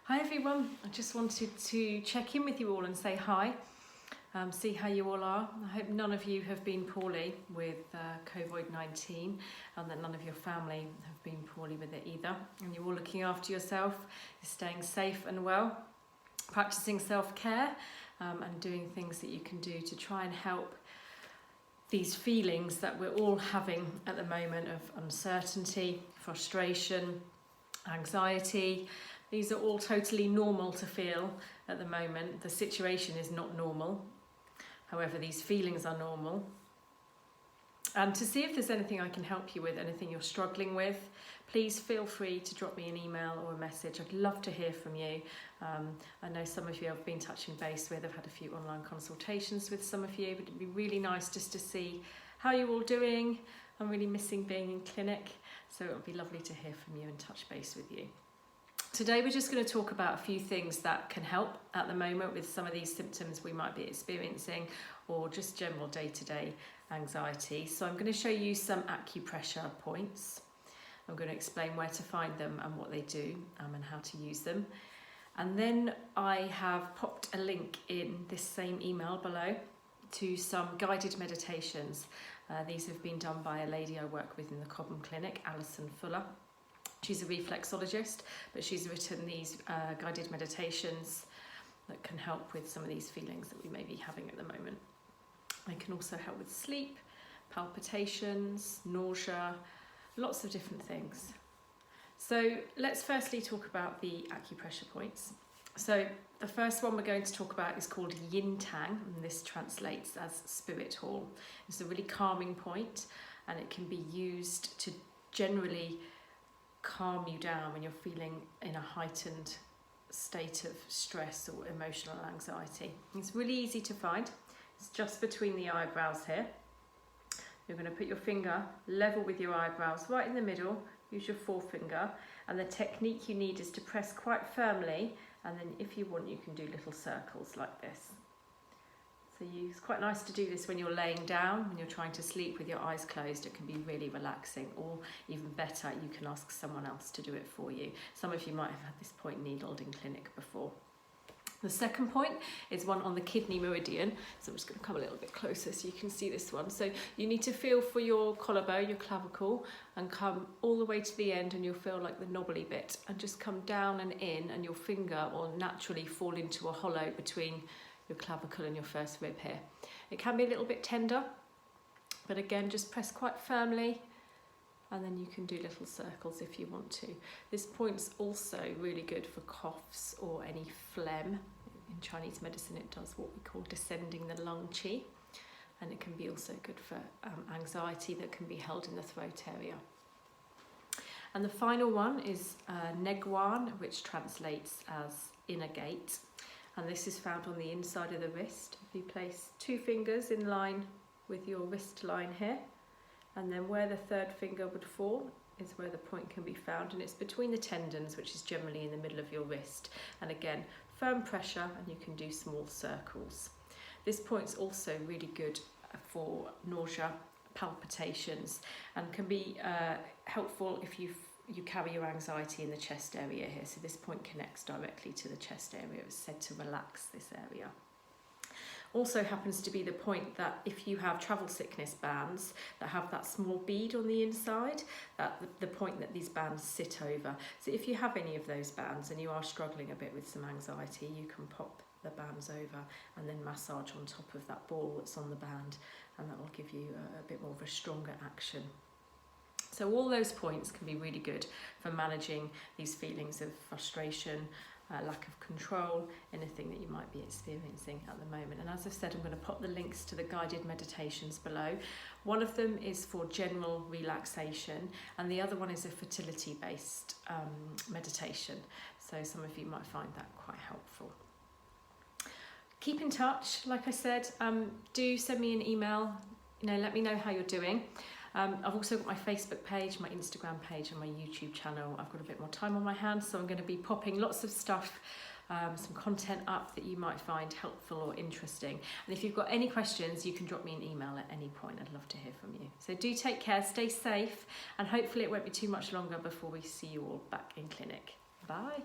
Hi everyone, I just wanted to check in with you all and say hi, see how you all are. I hope none of you have been poorly with COVID-19 and that none of your family have been poorly with it either. And you're all looking after yourself, you're staying safe and well, practicing self-care and doing things that you can do to try and help these feelings that we're all having at the moment of uncertainty, frustration, anxiety. These are all totally normal to feel at the moment. The situation is not normal. However, these feelings are normal. And to see if there's anything I can help you with, anything you're struggling with, please feel free to drop me an email or a message. I'd love to hear from you. I know some of you I've been touching base with. I've had a few online consultations with some of you, but it'd be really nice just to see how you're all doing. I'm really missing being in clinic, so it would be lovely to hear from you and touch base with you. Today we're just going to talk about a few things that can help at the moment with some of these symptoms we might be experiencing or just general day-to-day anxiety. So I'm going to show you some acupressure points. I'm going to explain where to find them and what they do and how to use them. And then I have popped a link in this same email below to some guided meditations. These have been done by a lady I work with in the Cobham Clinic, Alison Fuller. She's a reflexologist, but she's written these guided meditations that can help with some of these feelings that we may be having at the moment. They can also help with sleep, palpitations, nausea, lots of different things. So let's firstly talk about the acupressure points. So the first one we're going to talk about is called Yin Tang, and this translates as Spirit Hall. It's a really calming point, and it can be used to generally calm you down when you're feeling in a heightened state of stress or emotional anxiety. It's really easy to find. It's just between the eyebrows here. You're going to put your finger level with your eyebrows right in the middle, use your forefinger, and the technique you need is to press quite firmly, and then if you want you can do little circles like this. So it's quite nice to do this when you're laying down, when you're trying to sleep with your eyes closed. It can be really relaxing, or even better, you can ask someone else to do it for you. Some of you might have had this point needled in clinic before. The second point is one on the kidney meridian. So I'm just going to come a little bit closer so you can see this one. So you need to feel for your collarbone, your clavicle, and come all the way to the end, and you'll feel like the knobbly bit, and just come down and in, and your finger will naturally fall into a hollow between your clavicle and your first rib here. It can be a little bit tender, but again, just press quite firmly, and then you can do little circles if you want to. This point's also really good for coughs or any phlegm. In Chinese medicine, it does what we call descending the lung qi, and it can be also good for anxiety that can be held in the throat area. And the final one is Negwan, which translates as inner gate. And this is found on the inside of the wrist. If you place two fingers in line with your wrist line here, and then where the third finger would fall is where the point can be found, and it's between the tendons, which is generally in the middle of your wrist. And again, firm pressure, and you can do small circles. This point's also really good for nausea, palpitations, and can be helpful if you carry your anxiety in the chest area here. So this point connects directly to the chest area. It's said to relax this area. Also happens to be the point that if you have travel sickness bands that have that small bead on the inside, that the point that these bands sit over. So if you have any of those bands and you are struggling a bit with some anxiety, you can pop the bands over and then massage on top of that ball that's on the band, and that will give you a bit more of a stronger action. So all those points can be really good for managing these feelings of frustration, lack of control, anything that you might be experiencing at the moment. And as I've said, I'm going to pop the links to the guided meditations below. One of them is for general relaxation, and the other one is a fertility-based meditation. So some of you might find that quite helpful. Keep in touch, like I said, do send me an email, let me know how you're doing. I've also got my Facebook page, my Instagram page, and my YouTube channel. I've got a bit more time on my hands, so I'm going to be popping lots of stuff, some content up that you might find helpful or interesting. And if you've got any questions, you can drop me an email at any point. I'd love to hear from you. So do take care, stay safe, and hopefully it won't be too much longer before we see you all back in clinic. Bye.